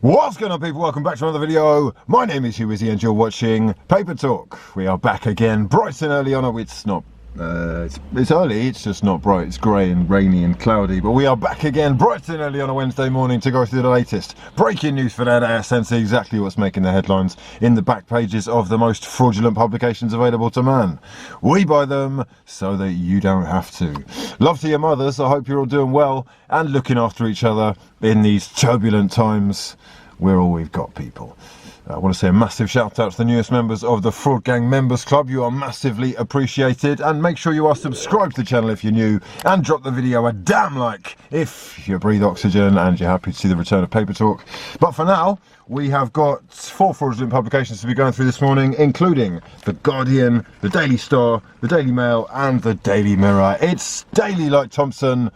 What's going on, people? Welcome back to another video. My name is hughwizzy and you're watching Paper Talk. We are back again, bright and early on. It's not it's early, it's just not bright. It's grey and rainy and cloudy, but we are back again bright and early on a Wednesday morning to go through the latest breaking news for that ass and see exactly what's making the headlines in the back pages of the most fraudulent publications available to man. We buy them so that you don't have to. Love to your mothers. I hope you're all doing well and looking after each other in these turbulent times. We're all we've got, people. I want to say a massive shout out to the newest members of the Fraud Gang Members Club. You are massively appreciated, and make sure you are subscribed to the channel if you're new, and drop the video a damn like if you breathe oxygen and you're happy to see the return of Paper Talk. But for now, we have got 4 fraudulent publications to be going through this morning, including The Guardian, The Daily Star, The Daily Mail and The Daily Mirror. It's daily like Thompson,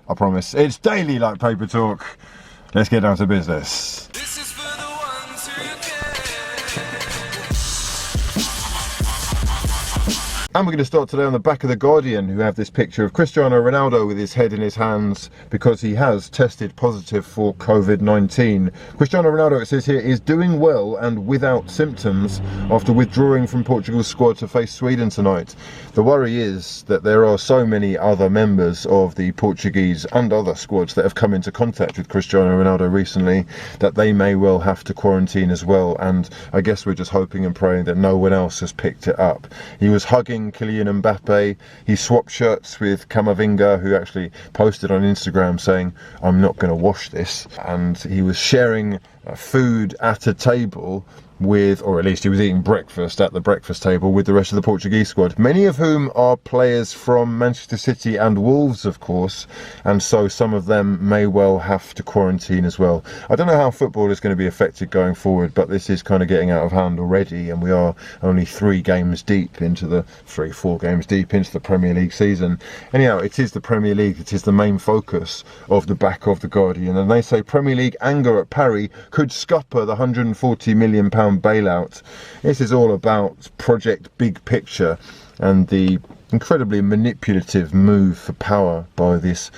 I promise. It's daily like Paper Talk. Let's get down to business. This is for the ones who care. And we're going to start today on the back of The Guardian, who have this picture of Cristiano Ronaldo with his head in his hands because he has tested positive for COVID-19. Cristiano Ronaldo, it says here, is doing well and without symptoms after withdrawing from Portugal's squad to face Sweden tonight. The worry is that there are so many other members of the Portuguese and other squads that have come into contact with Cristiano Ronaldo recently that they may well have to quarantine as well, and I guess we're just hoping and praying that no one else has picked it up. He was hugging Kylian Mbappe. He swapped shirts with Camavinga, who actually posted on Instagram saying, "I'm not going to wash this," and he was sharing food at a table with, or at least he was eating breakfast at the breakfast table with the rest of the Portuguese squad, many of whom are players from Manchester City and Wolves, of course, and so some of them may well have to quarantine as well. I don't know how football is going to be affected going forward, but this is kind of getting out of hand already, and we are only 4 games deep into the Premier League season. Anyhow, it is the Premier League that is the main focus of the back of The Guardian, and they say Premier League anger at Parry could scupper the £140 million bailout. This is all about Project Big Picture and the incredibly manipulative move for power by this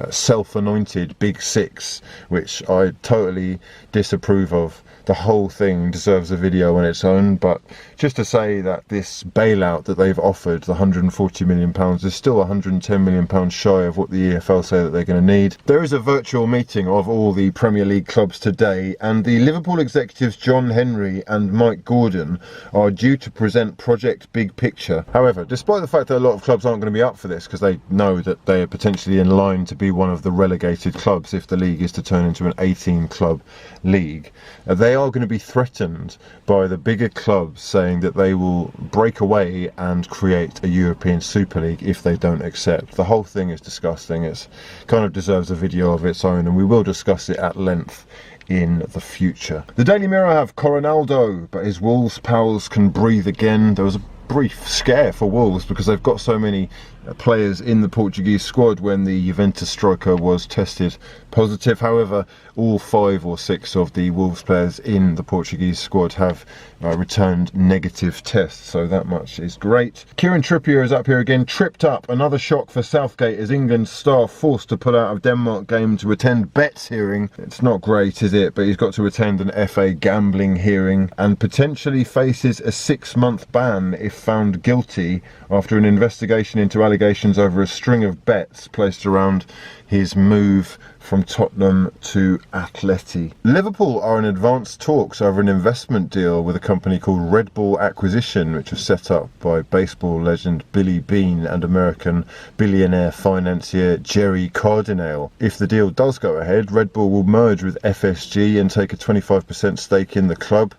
self-anointed Big Six, which I totally disapprove of. The whole thing deserves a video on its own, but just to say that this bailout that they've offered, the £140 million, is still £110 million shy of what the EFL say that they're going to need. There is a virtual meeting of all the Premier League clubs today, and the Liverpool executives John Henry and Mike Gordon are due to present Project Big Picture. However, despite the fact that a lot of clubs aren't going to be up for this because they know that they are potentially in line to be one of the relegated clubs if the league is to turn into an 18-club league, they are going to be threatened by the bigger clubs saying that they will break away and create a European Super League if they don't accept. The whole thing is disgusting. It kind of deserves a video of its own, and we will discuss it at length in the future. The Daily Mirror have Ronaldo, but his Wolves pals can breathe again. There was a brief scare for Wolves because they've got so many players in the Portuguese squad when the Juventus striker was tested positive. However, all 5 or 6 of the Wolves players in the Portuguese squad have returned negative tests, so that much is great. Kieran Trippier is up here again, tripped up. Another shock for Southgate as England's star forced to pull out of Denmark game to attend Bet's hearing. It's not great, is it? But he's got to attend an FA gambling hearing and potentially faces a 6-month ban if found guilty after an investigation into allegations over a string of bets placed around his move from Tottenham to Atleti. Liverpool are in advanced talks over an investment deal with a company called Red Bull Acquisition, which was set up by baseball legend Billy Beane and American billionaire financier Jerry Cardinale. If the deal does go ahead, Red Bull will merge with FSG and take a 25% stake in the club.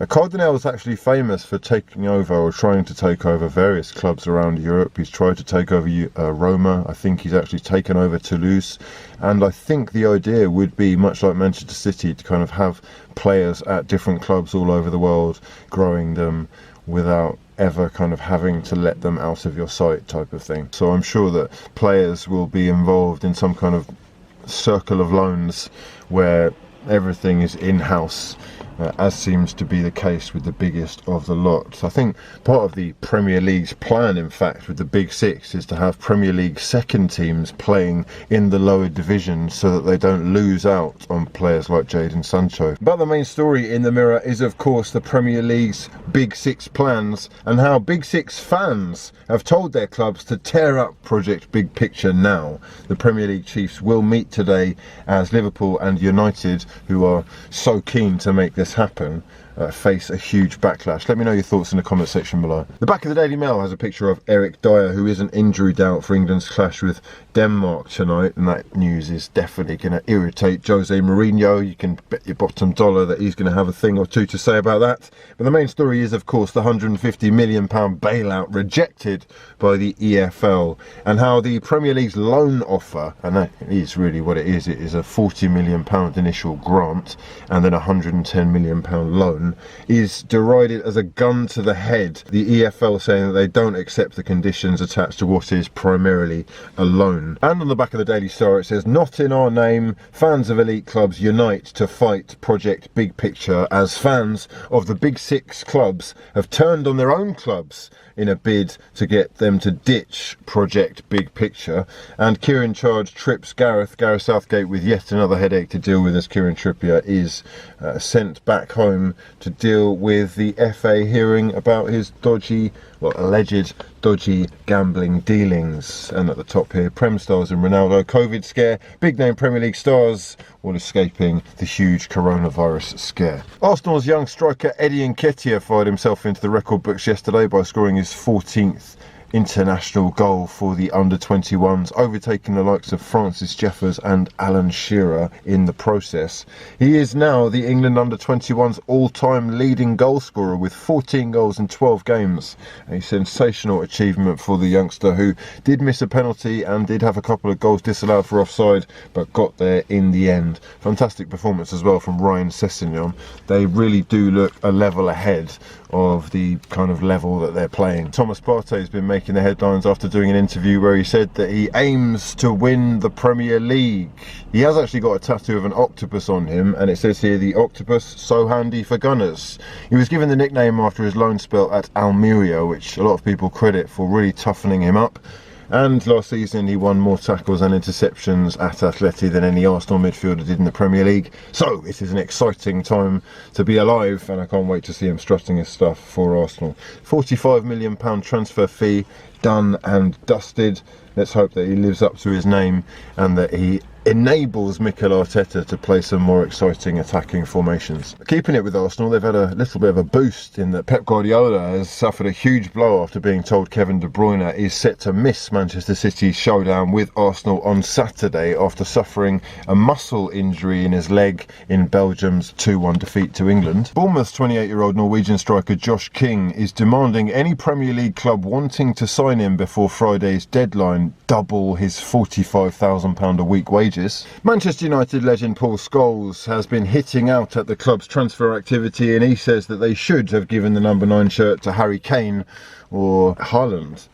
Cardinale is actually famous for taking over or trying to take over various clubs around Europe. He's tried to take over Roma. I think he's actually taken over Toulouse. And I think the idea would be, much like Manchester City, to kind of have players at different clubs all over the world, growing them without ever kind of having to let them out of your sight type of thing. So I'm sure that players will be involved in some kind of circle of loans where everything is in-house as seems to be the case with the biggest of the lot. I think part of the Premier League's plan, in fact, with the Big Six is to have Premier League second teams playing in the lower divisions so that they don't lose out on players like Jadon Sancho. But the main story in the Mirror is, of course, the Premier League's Big Six plans and how Big Six fans have told their clubs to tear up Project Big Picture now. The Premier League chiefs will meet today as Liverpool and United, who are so keen to make this happen, face a huge backlash. Let me know your thoughts in the comment section below. The back of the Daily Mail has a picture of Eric Dyer, who is an injury doubt for England's clash with Denmark tonight, and that news is definitely going to irritate Jose Mourinho. You can bet your bottom dollar that he's going to have a thing or two to say about that. But the main story is, of course, the £150 million bailout rejected by the EFL, and how the Premier League's loan offer, and that is really what it is a £40 million initial grant and then a £110 million loan, is derided as a gun to the head. The EFL saying that they don't accept the conditions attached to what is primarily a loan. And on the back of the Daily Star it says, "Not in our name, fans of elite clubs unite to fight Project Big Picture as fans of the Big Six clubs have turned on their own clubs in a bid to get them to ditch Project Big Picture." And Kieran Charge trips Gareth Southgate with yet another headache to deal with, as Kieran Trippier is sent back home to deal with the FA hearing about his alleged dodgy gambling dealings. And at the top here, Prem stars and Ronaldo COVID scare, big name Premier League stars all escaping the huge coronavirus scare. Arsenal's young striker Eddie Nketiah fired himself into the record books yesterday by scoring his 14th international goal for the under-21s, overtaking the likes of Francis Jeffers and Alan Shearer in the process. He is now the England under-21s all-time leading goal scorer with 14 goals in 12 games. A sensational achievement for the youngster, who did miss a penalty and did have a couple of goals disallowed for offside, but got there in the end. Fantastic performance as well from Ryan Sessegnon. They really do look a level ahead of the kind of level that they're playing. Thomas Partey has been making the headlines after doing an interview where he said that he aims to win the Premier League. He has actually got a tattoo of an octopus on him, and it says here, "The octopus, so handy for gunners." He was given the nickname after his loan spell at Almeria, which a lot of people credit for really toughening him up. And last season he won more tackles and interceptions at Atleti than any Arsenal midfielder did in the Premier League. So it is an exciting time to be alive, and I can't wait to see him strutting his stuff for Arsenal. £45 million transfer fee done and dusted. Let's hope that he lives up to his name and that he enables Mikel Arteta to play some more exciting attacking formations. Keeping it with Arsenal, they've had a little bit of a boost in that Pep Guardiola has suffered a huge blow after being told Kevin De Bruyne is set to miss Manchester City's showdown with Arsenal on Saturday after suffering a muscle injury in his leg in Belgium's 2-1 defeat to England. Bournemouth's 28-year-old Norwegian striker Josh King is demanding any Premier League club wanting to sign him before Friday's deadline double his £45,000 a week wages. Manchester United legend Paul Scholes has been hitting out at the club's transfer activity, and he says that they should have given the number 9 shirt to Harry Kane or Haaland.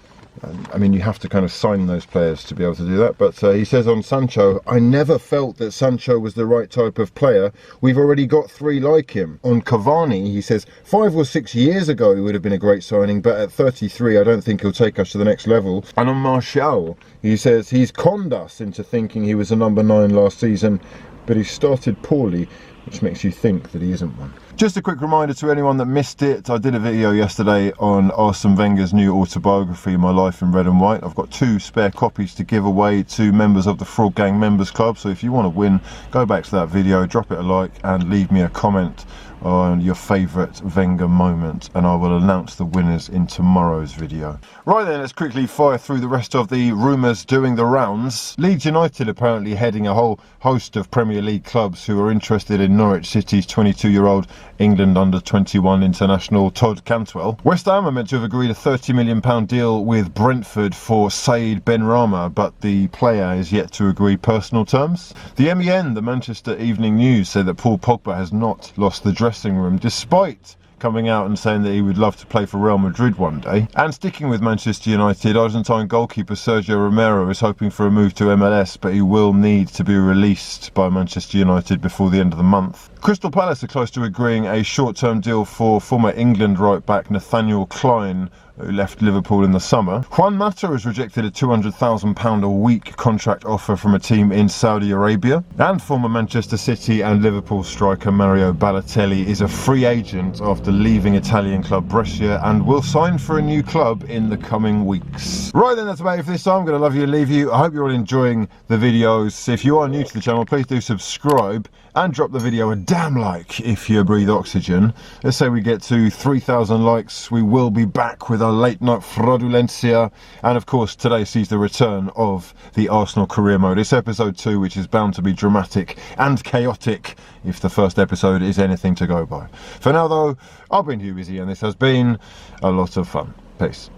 I mean, you have to kind of sign those players to be able to do that. But he says on Sancho, "I never felt that Sancho was the right type of player. We've already got 3 like him." On Cavani, he says, 5 or 6 years ago he would have been a great signing, but at 33 I don't think he'll take us to the next level. And on Martial, he says he's conned us into thinking he was a number 9 last season, but he started poorly, which makes you think that he isn't one. Just a quick reminder to anyone that missed it, I did a video yesterday on Arsene Wenger's new autobiography, My Life in Red and White. I've got 2 spare copies to give away to members of the Frog Gang Members Club, so if you want to win, go back to that video, drop it a like and leave me a comment on your favourite Wenger moment, and I will announce the winners in tomorrow's video. Right then, let's quickly fire through the rest of the rumours doing the rounds. Leeds United apparently heading a whole host of Premier League clubs who are interested in Norwich City's 22-year-old England under-21 international Todd Cantwell. West Ham are meant to have agreed a £30 million deal with Brentford for Said Benrahma, but the player is yet to agree personal terms. The MEN, the Manchester Evening News, say that Paul Pogba has not lost the dressing room, despite coming out and saying that he would love to play for Real Madrid one day. And sticking with Manchester United, Argentine goalkeeper Sergio Romero is hoping for a move to MLS, but he will need to be released by Manchester United before the end of the month. Crystal Palace are close to agreeing a short-term deal for former England right-back Nathaniel Clyne, who left Liverpool in the summer. Juan Mata has rejected a £200,000 a week contract offer from a team in Saudi Arabia. And former Manchester City and Liverpool striker Mario Balotelli is a free agent after leaving Italian club Brescia and will sign for a new club in the coming weeks. Right then, that's about it for this time. I'm going to love you and leave you. I hope you're all enjoying the videos. If you are new to the channel, please do subscribe and drop the video a damn like if you breathe oxygen. Let's say we get to 3,000 likes, we will be back with a late night fraudulencia, and of course today sees the return of the Arsenal career mode. It's episode 2, which is bound to be dramatic and chaotic if the first episode is anything to go by. For now though, I've been hughwizzy and this has been a lot of fun. Peace.